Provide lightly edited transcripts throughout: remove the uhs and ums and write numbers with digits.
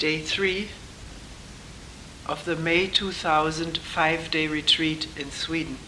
day 3 of the May 2000 5-day retreat in Sweden.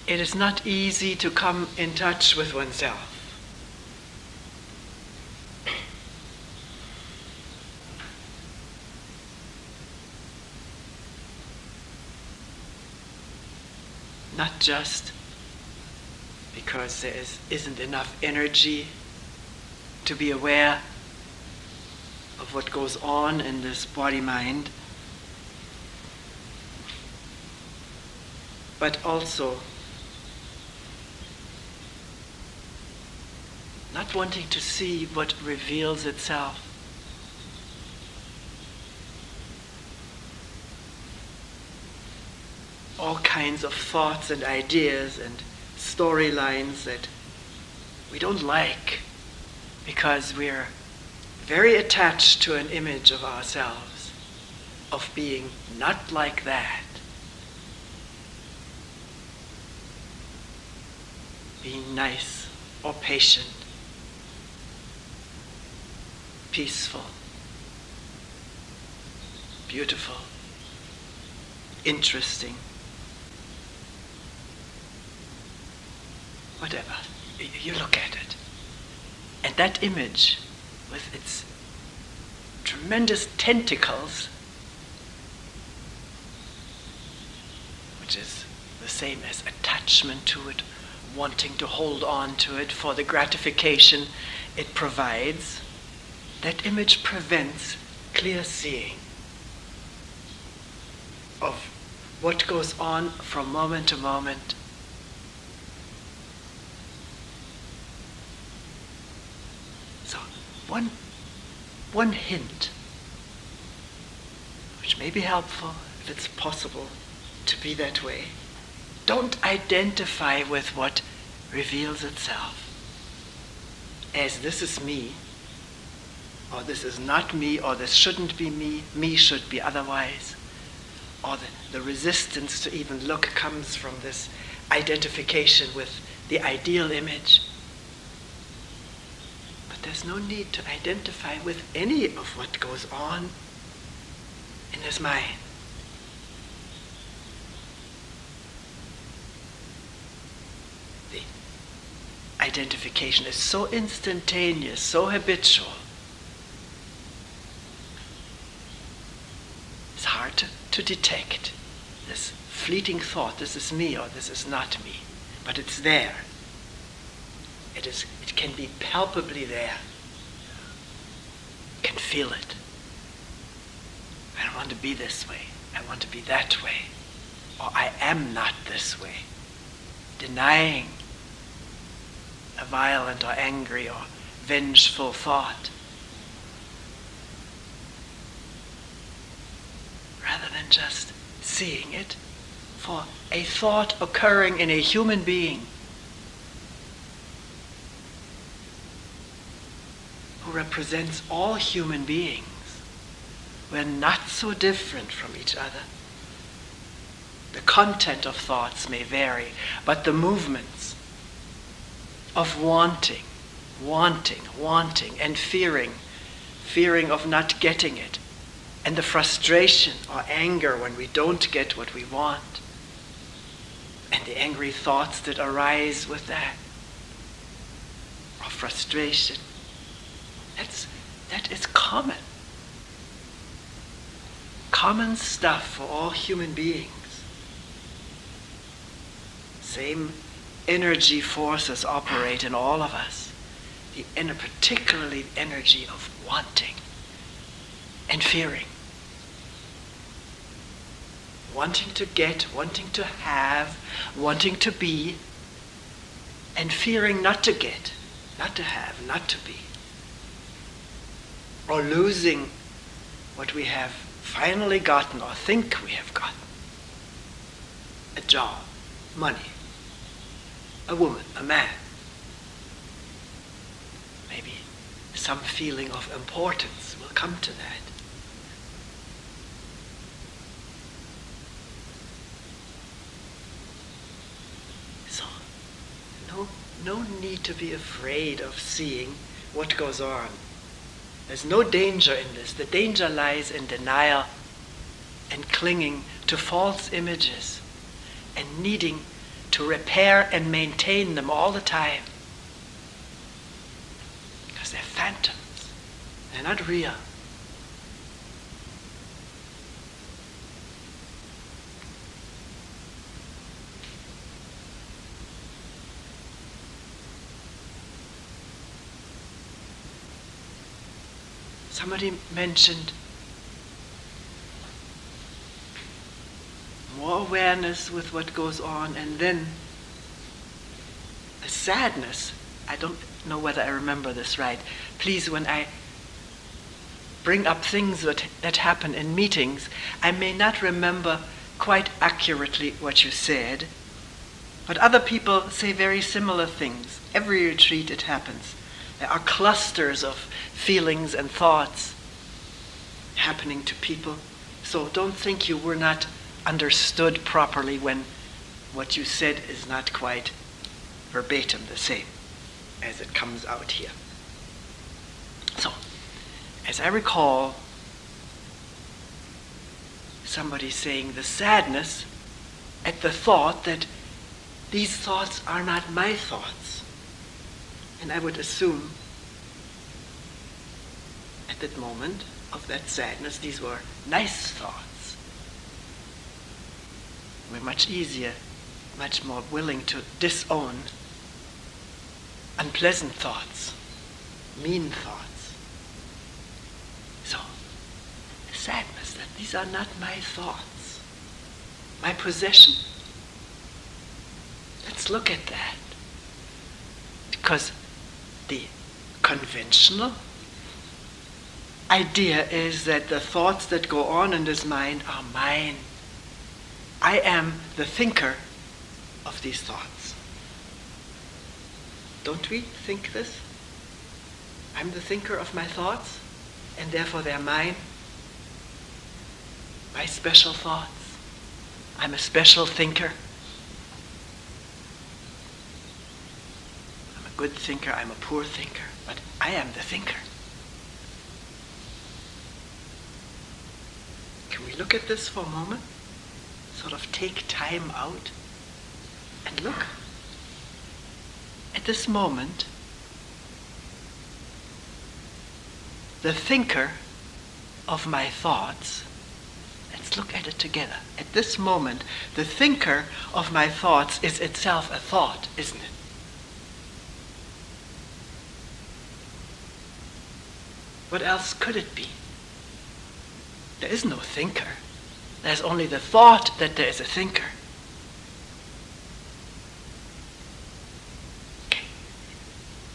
It is not easy to come in touch with oneself. Not just because there isn't enough energy to be aware of what goes on in this body-mind, but also not wanting to see what reveals itself. All kinds of thoughts and ideas and storylines that we don't like because we're very attached to an image of ourselves, of being not like that. Being nice or patient. Peaceful, beautiful, interesting, whatever. You look at it. And that image, with its tremendous tentacles, which is the same as attachment to it, wanting to hold on to it for the gratification it provides, that image prevents clear seeing of what goes on from moment to moment. So one hint, which may be helpful if it's possible to be that way. Don't identify with what reveals itself as this is me, or this is not me, or this shouldn't be me should be otherwise. Or the resistance to even look comes from this identification with the ideal image. But there's no need to identify with any of what goes on in his mind. The identification is so instantaneous, so habitual. Hard to detect this fleeting thought, this is me or this is not me, but it's there. It can be palpably there. You can feel it. I don't want to be this way, I want to be that way, or I am not this way. Denying a violent or angry or vengeful thought. Rather than just seeing it for a thought occurring in a human being who represents all human beings. We're not so different from each other. The content of thoughts may vary, but the movements of wanting, and fearing of not getting it, and the frustration or anger when we don't get what we want, and the angry thoughts that arise with that, or frustration, that is common. Common stuff for all human beings. Same energy forces operate in all of us. Particularly the energy of wanting and fearing. Wanting to get, wanting to have, wanting to be, and fearing not to get, not to have, not to be. Or losing what we have finally gotten or think we have gotten. A job, money, a woman, a man. Maybe some feeling of importance will come to that. So, no need to be afraid of seeing what goes on. There's no danger in this. The danger lies in denial and clinging to false images and needing to repair and maintain them all the time. Because they're phantoms. They're not real. Somebody mentioned more awareness with what goes on, and then a sadness. I don't know whether I remember this right. Please, when I bring up things that happen in meetings, I may not remember quite accurately what you said, but other people say very similar things. Every retreat it happens. There are clusters of feelings and thoughts happening to people. So don't think you were not understood properly when what you said is not quite verbatim the same as it comes out here. So, as I recall, somebody saying the sadness at the thought that these thoughts are not my thoughts. And I would assume at that moment of that sadness, these were nice thoughts. We're much easier, much more willing to disown unpleasant thoughts, mean thoughts. So, the sadness that these are not my thoughts, my possession. Let's look at that. Because the conventional idea is that the thoughts that go on in this mind are mine. I am the thinker of these thoughts. Don't we think this? I'm the thinker of my thoughts, and therefore they're mine. My special thoughts. I'm a special thinker. I'm a good thinker, I'm a poor thinker, but I am the thinker. Can we look at this for a moment? Sort of take time out and look. At this moment, the thinker of my thoughts, let's look at it together. At this moment, the thinker of my thoughts is itself a thought, isn't it? What else could it be? There is no thinker. There's only the thought that there is a thinker. Okay.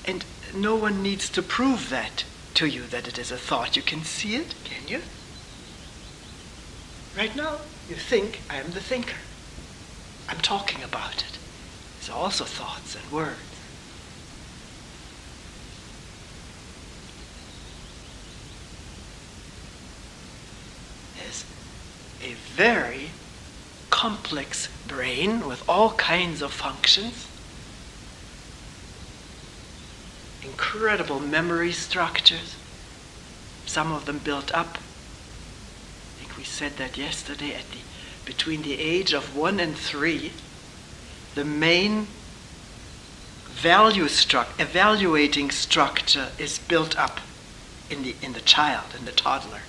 And no one needs to prove that to you, that it is a thought. You can see it, can you? Right now, you think, I am the thinker. I'm talking about it. It's also thoughts and words. There's a very complex brain with all kinds of functions, incredible memory structures, some of them built up. I think we said that yesterday, between the age of 1 and 3, the main evaluating structure is built up in the child, in the toddler.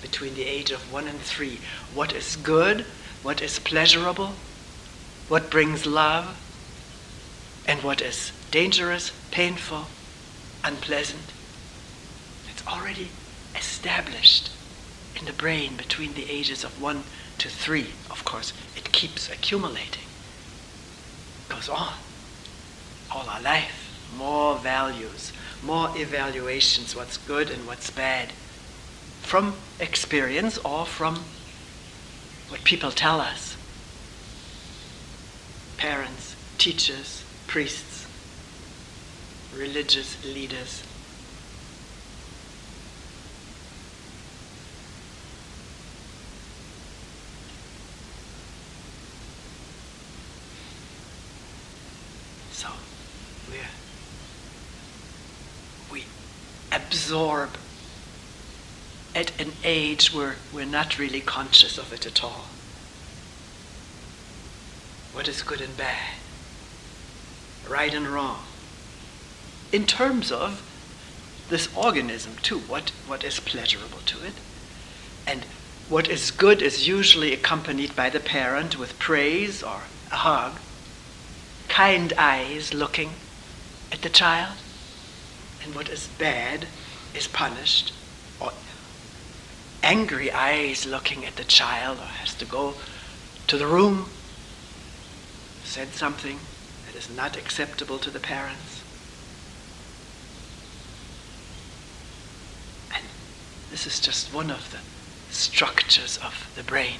Between the age of 1 and 3, what is good, what is pleasurable, what brings love, and what is dangerous, painful, unpleasant. It's already established in the brain between the ages of 1 to 3. Of course, it keeps accumulating. It goes on. all our life, more values, more evaluations, what's good and what's bad, from experience or from what people tell us. Parents, teachers, priests, religious leaders. So we absorb at an age where we're not really conscious of it at all. What is good and bad, right and wrong, in terms of this organism too, what is pleasurable to it, and what is good is usually accompanied by the parent with praise or a hug, kind eyes looking at the child, and what is bad is punished, or angry eyes looking at the child, or has to go to the room, said something that is not acceptable to the parents. And this is just one of the structures of the brain.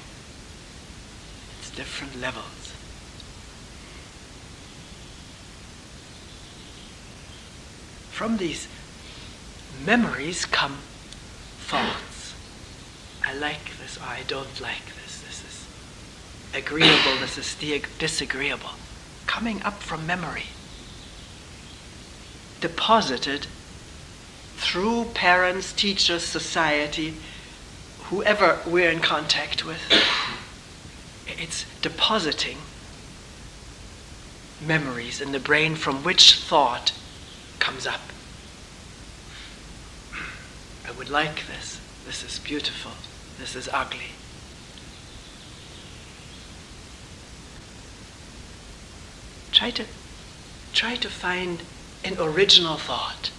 It's different levels. From these memories come thoughts. I like this, or I don't like this. This is agreeable, this is disagreeable. Coming up from memory. Deposited through parents, teachers, society, whoever we're in contact with. It's depositing memories in the brain from which thought comes up. I would like this. This is beautiful. This is ugly. Try to find an original thought.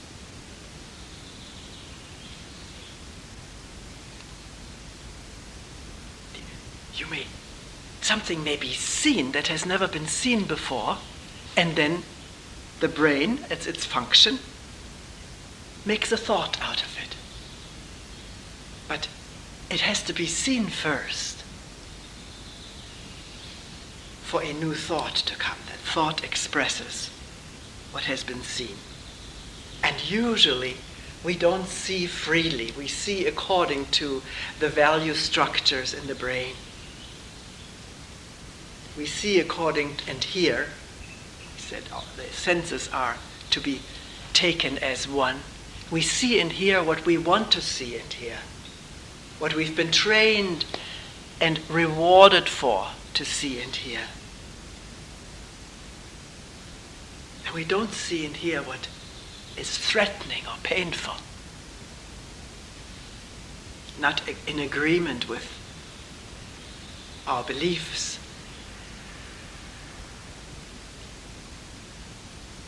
Something may be seen that has never been seen before, and then the brain, its function, makes a thought out of it. But it has to be seen first for a new thought to come. That thought expresses what has been seen. And usually we don't see freely. We see according to the value structures in the brain. We see according, and here, we said the senses are to be taken as one. We see and hear what we want to see and hear. What we've been trained and rewarded for to see and hear. And we don't see and hear what is threatening or painful. Not in agreement with our beliefs.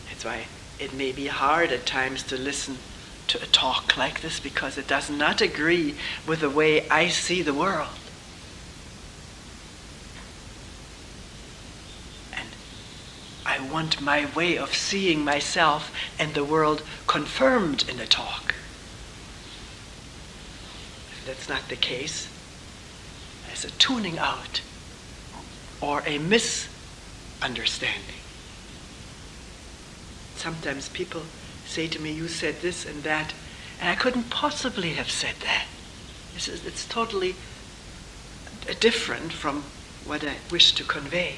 That's why it may be hard at times to listen to a talk like this, because it does not agree with the way I see the world. And I want my way of seeing myself and the world confirmed in a talk. If that's not the case, there's a tuning out or a misunderstanding. Sometimes people say to me, you said this and that, and I couldn't possibly have said that. It's totally different from what I wish to convey.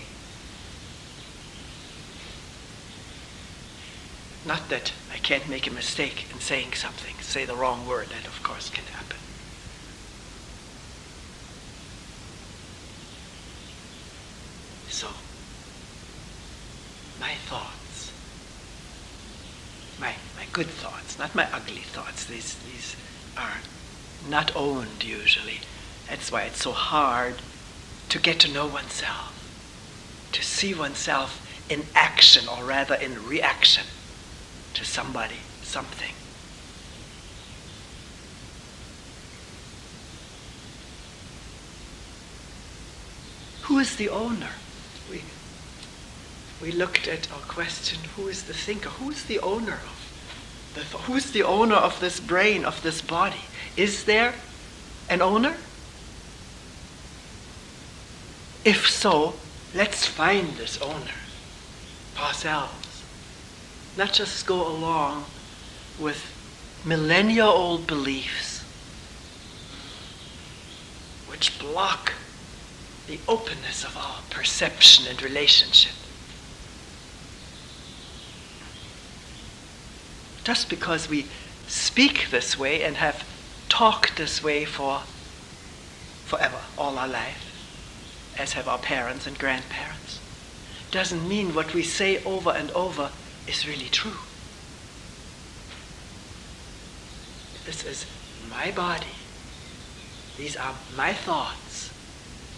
Not that I can't make a mistake in saying something, say the wrong word, that of course can happen. So, my thoughts, my good thoughts, not my ugly thoughts. These are not owned usually. That's why it's so hard to get to know oneself, to see oneself in action, or rather in reaction to somebody, something. Who is the owner? we looked at or questioned, who is the thinker? Who's the owner of who's the owner of this brain, of this body? Is there an owner? If so, let's find this owner ourselves. Not just go along with millennia-old beliefs which block the openness of our perception and relationship. Just because we speak this way and have talked this way for forever, all our life, as have our parents and grandparents, doesn't mean what we say over and over is really true. This is my body. These are my thoughts,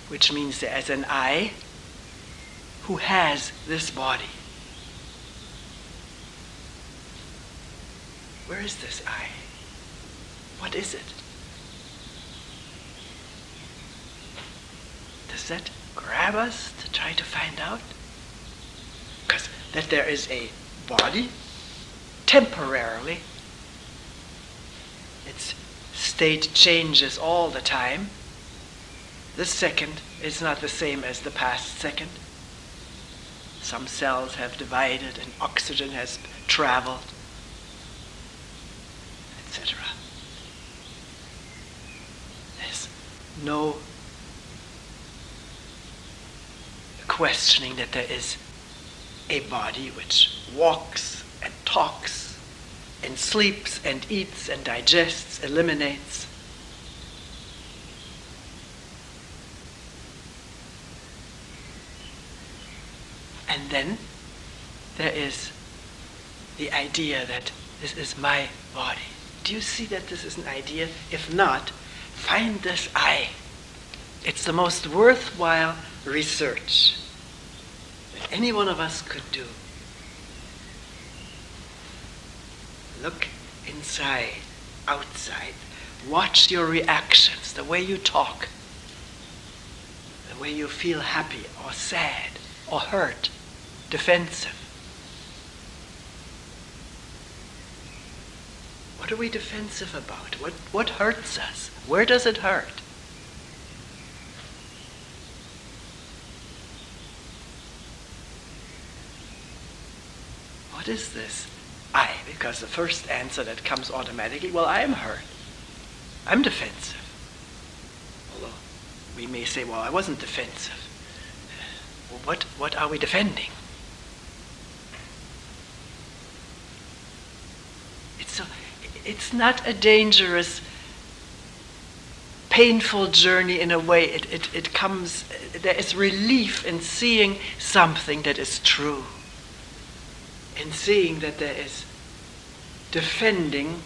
which means there is an I who has this body. Where is this I? What is it? Does that grab us to try to find out? Because that there is a body, temporarily, its state changes all the time. This second is not the same as the past second. Some cells have divided and oxygen has traveled, etc. There's no questioning that there is a body which walks and talks and sleeps and eats and digests, eliminates. And then there is the idea that this is my body. Do you see that this is an idea? If not, find this I. It's the most worthwhile research that any one of us could do. Look inside, outside. Watch your reactions, the way you talk, the way you feel happy or sad or hurt, defensive. What are we defensive about? What hurts us? Where does it hurt? What is this I? Because the first answer that comes automatically, well, I am hurt. I'm defensive. Although we may say, well, I wasn't defensive. Well, what are we defending? It's not a dangerous, painful journey in a way. It comes, there is relief in seeing something that is true. In seeing that there is defending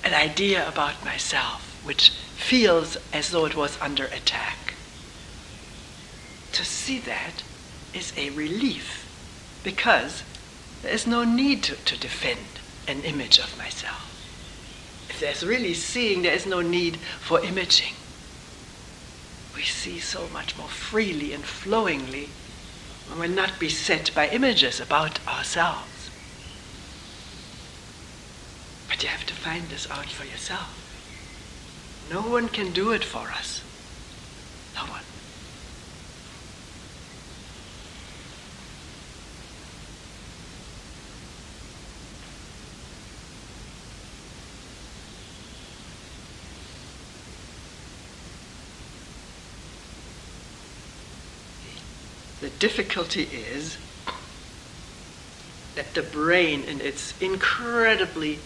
an idea about myself which feels as though it was under attack. To see that is a relief, because there is no need to defend an image of myself. If there's really seeing, there is no need for imaging. We see so much more freely and flowingly when we're not beset by images about ourselves. But you have to find this out for yourself. No one can do it for us. No one. The difficulty is that the brain, in its incredibly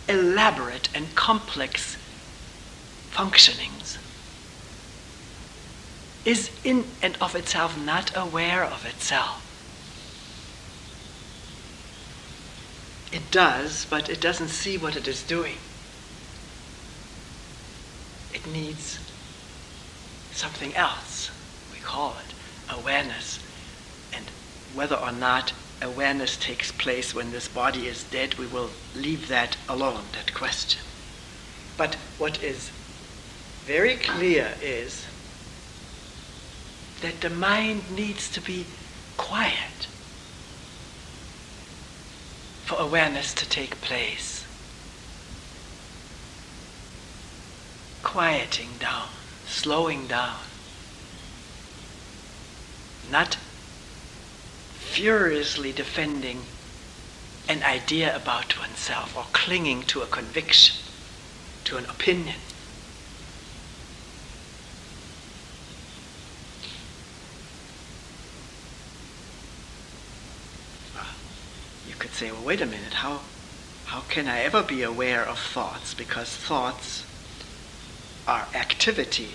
elaborate and complex functionings, is in and of itself not aware of itself. It does, but it doesn't see what it is doing. It needs something else. We call it awareness. And whether or not awareness takes place when this body is dead, we will leave that alone, that question. But what is very clear is that the mind needs to be quiet for awareness to take place. Quieting down, slowing down. Not furiously defending an idea about oneself or clinging to a conviction, to an opinion. You could say, well, wait a minute, how can I ever be aware of thoughts? Because thoughts are activity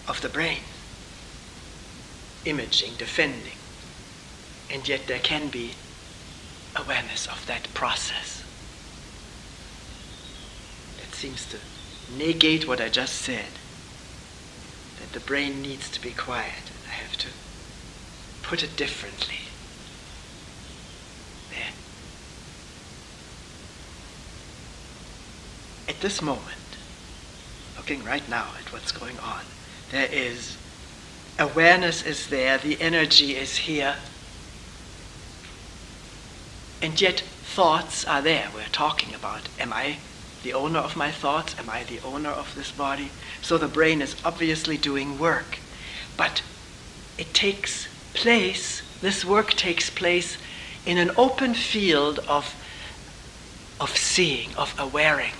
of the brain, imaging, defending, and yet there can be awareness of that process. That seems to negate what I just said, that the brain needs to be quiet. I have to put it differently. There. At this moment, looking right now at what's going on, there is awareness is there, the energy is here, and yet thoughts are there. We're talking about, am I the owner of my thoughts? Am I the owner of this body? So the brain is obviously doing work, but it takes place, this work takes place in an open field of seeing, of awareing.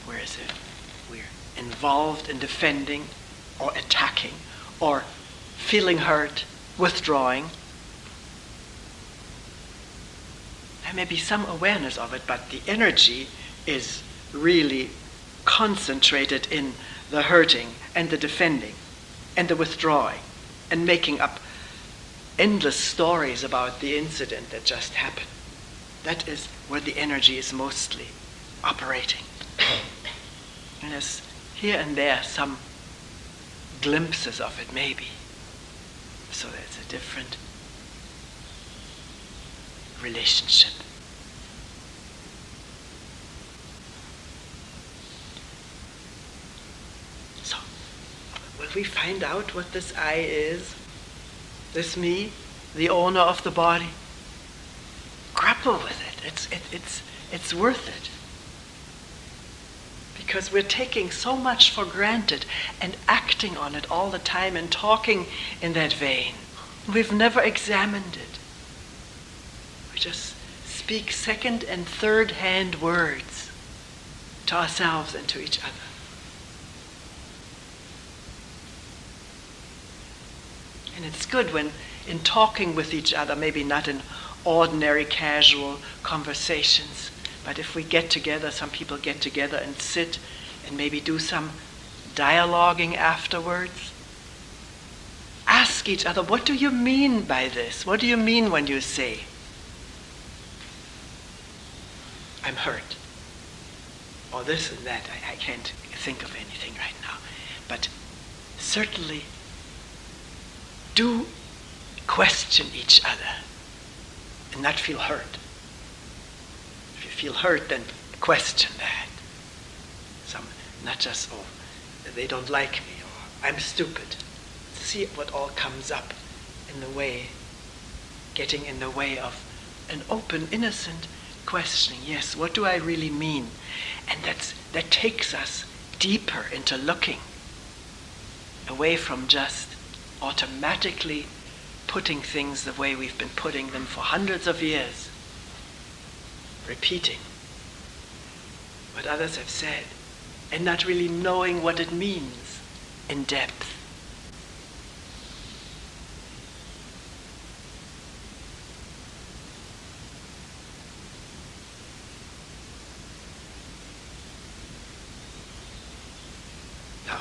Where is it? We're involved in defending or attacking or feeling hurt, withdrawing. There may be some awareness of it, but the energy is really concentrated in the hurting and the defending and the withdrawing and making up endless stories about the incident that just happened. That is where the energy is mostly operating. And there's here and there some glimpses of it, maybe. So there's a different relationship. So, will we find out what this I is? This me, the owner of the body? Grapple with it. It's worth it. Because we're taking so much for granted and acting on it all the time and talking in that vein. We've never examined it. We just speak second and third hand words to ourselves and to each other. And it's good when in talking with each other, maybe not in ordinary casual conversations, but if we get together, some people get together and sit and maybe do some dialoguing afterwards. Ask each other, what do you mean by this? What do you mean when you say, I'm hurt? Or this and that. I can't think of anything right now. But certainly do question each other and not feel hurt. If you feel hurt, then question that. Not just, oh, they don't like me, or I'm stupid. See what all comes up in the way, getting in the way of an open, innocent questioning. Yes, what do I really mean? And that takes us deeper into looking, away from just automatically putting things the way we've been putting them for hundreds of years, repeating what others have said, and not really knowing what it means in depth. Now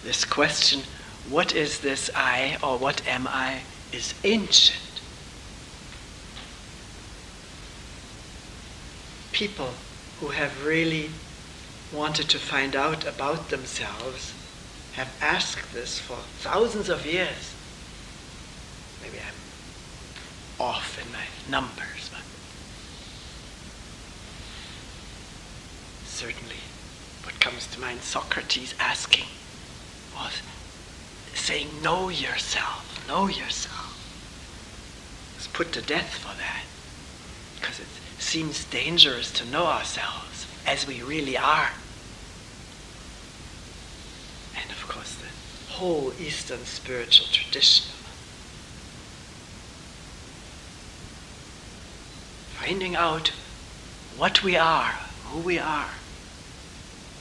this question, what is this I, or what am I, is ancient. People who have really wanted to find out about themselves have asked this for thousands of years. Maybe I'm off in my numbers, but certainly. What comes to mind, Socrates asking, was saying, know yourself, know yourself. He was put to death for that, because it seems dangerous to know ourselves as we really are. And of course, the whole Eastern spiritual tradition, finding out what we are, who we are,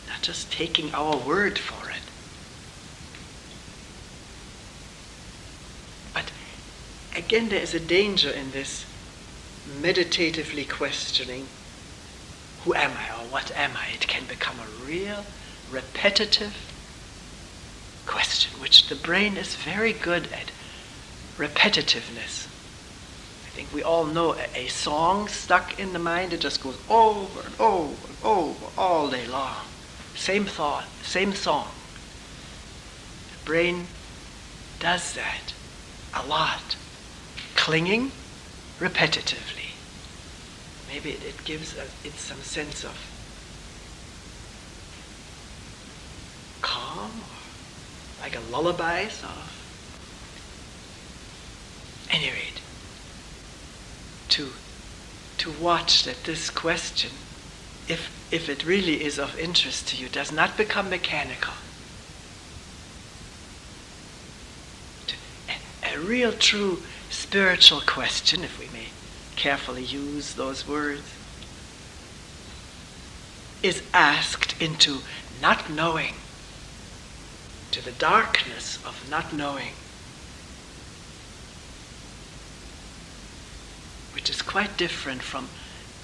not just taking our word for it. But again, there is a danger in this meditatively questioning, who am I or what am I? It can become a real repetitive question, which the brain is very good at, repetitiveness. I think we all know a song stuck in the mind, it just goes over and over and over all day long. Same thought, same song. The brain does that a lot. Clinging repetitively. Maybe it gives it some sense of calm, or like a lullaby sort of. At any rate, to watch that this question, if it really is of interest to you, does not become mechanical. A real true spiritual question, if we may carefully use those words, is asked into not knowing, to the darkness of not knowing, which is quite different from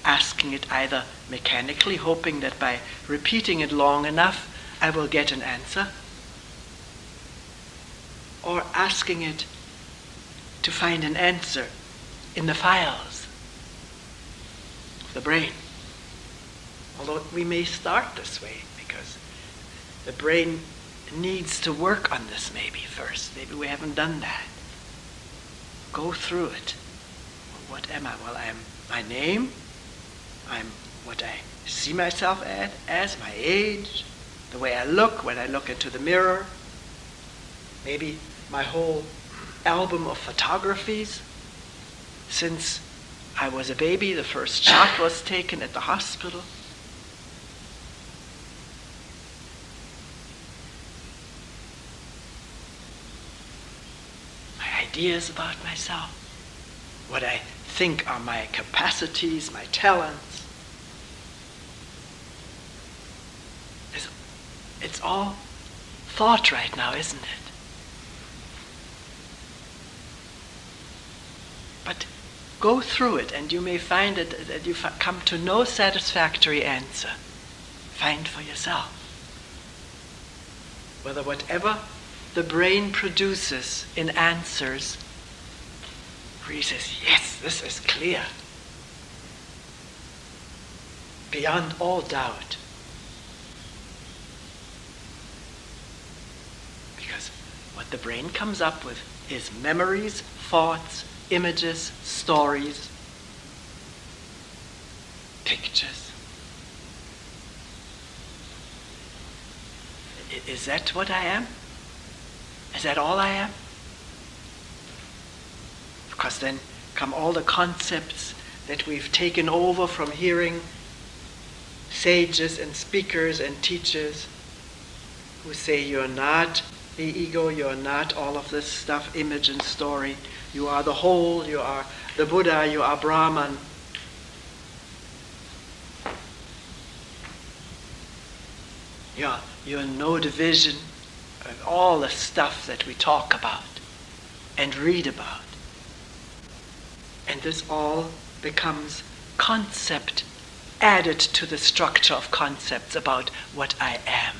asking it either mechanically, hoping that by repeating it long enough I will get an answer, or asking it to find an answer in the files of the brain. Although we may start this way, because the brain needs to work on this maybe first. Maybe we haven't done that. Go through it. What am I? Well, I am my name. I'm what I see myself as, my age, the way I look when I look into the mirror. Maybe my whole album of photographies since I was a baby. The first shot was taken at the hospital. My ideas about myself, what I think are my capacities, my talents. It's all thought right now, isn't it? But go through it, and you may find that you come to no satisfactory answer. Find for yourself whether whatever the brain produces in answers really says, yes, this is clear, beyond all doubt. Because what the brain comes up with is memories, thoughts, images, stories, pictures. Is that what I am? Is that all I am? Because then come all the concepts that we've taken over from hearing sages and speakers and teachers who say you're not the ego, you're not all of this stuff, image and story. You are the whole, you are the Buddha, you are Brahman. You're no division of all the stuff that we talk about and read about. And this all becomes concept added to the structure of concepts about what I am.